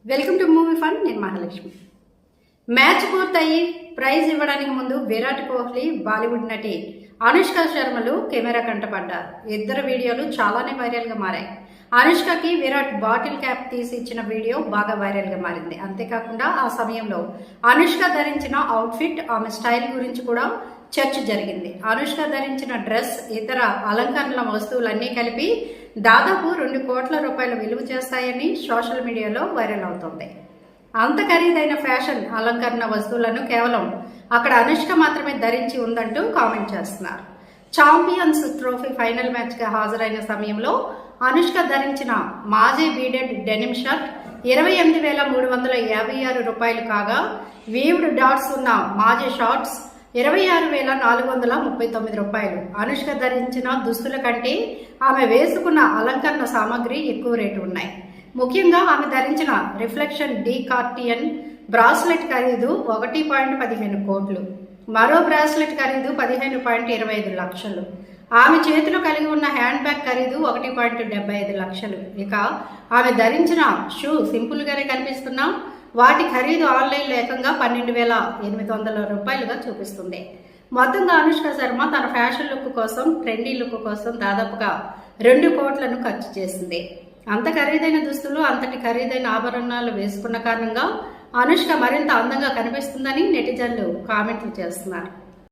Welcome to movie fun. నేను Mahalakshmi. Match పూర్తయి praise ఇవ్వడానికి ముందు విరాట్ కోహ్లీ, బాలీవుడ్ నటి అనుష్క శర్మలు కెమెరా కంటపడ్డారు. ఇద్దరు వీడియోలు చాలానే వైరల్గా మారాయి. అనుష్కకి విరాట్ బాటిల్ క్యాప్ తీసి ఇచ్చిన వీడియో బాగా వైరల్గా మారింది. అంతేకాకుండా ఆ సమయంలో అనుష్క ధరించిన అవుట్ఫిట్, ఆమె స్టైల్ గురించి కూడా చర్చ జరిగింది. అనుష్క ధరించిన డ్రెస్, ఇతర అలంకరణల వస్తువులన్నీ కలిపి దాదాపు 2 కోట్ల రూపాయలు విలువ చేస్తాయని సోషల్ మీడియాలో వైరల్ అవుతోంది. అంత ఖరీదైన ఫ్యాషన్ అలంకరణ వస్తువులను కేవలం అక్కడ అనుష్క మాత్రమే ధరించి ఉందంటూ కామెంట్ చేస్తున్నారు. ఛాంపియన్స్ ట్రోఫీ ఫైనల్ మ్యాచ్ గా హాజరైన సమయంలో అనుష్క ధరించిన మాజీ బీడెడ్ డెనిమ్ షర్ట్ 28,356 రూపాయలు కాగా, వీవ్డ్ డాట్స్ ఉన్న మాజీ షార్ట్స్ 26,439 రూపాయలు. అనుష్క ధరించిన దుస్తుల కంటే ఆమె వేసుకున్న అలంకరణ సామాగ్రి ఎక్కువ రేటు ఉన్నాయి. ముఖ్యంగా ఆమె ధరించిన రిఫ్లెక్షన్ డి కార్టియన్ బ్రాస్లెట్ ఖరీదు 1.15 కోట్లు, మరో బ్రాస్లెట్ ఖరీదు 15.25 లక్షలు. ఆమె చేతిలో కలిగి ఉన్న హ్యాండ్ బ్యాగ్ ఖరీదు 1.75 లక్షలు. ఇక ఆమె ధరించిన షూ సింపుల్ గానే కనిపిస్తున్నా వాటి ఖరీదు ఆన్లైన్ ఏకంగా 12,800 రూపాయలుగా చూపిస్తుంది. మొత్తంగా అనుష్క శర్మ తన ఫ్యాషన్ లుక్ కోసం, ట్రెండీ లుక్ కోసం దాదాపుగా 2 కోట్లను ఖర్చు చేసింది. అంత ఖరీదైన దుస్తులు, అంతటి ఖరీదైన ఆభరణాలు వేసుకున్న కారణంగా అనుష్క మరింత అందంగా కనిపిస్తుందని నెటిజన్లు కామెంట్లు చేస్తున్నారు.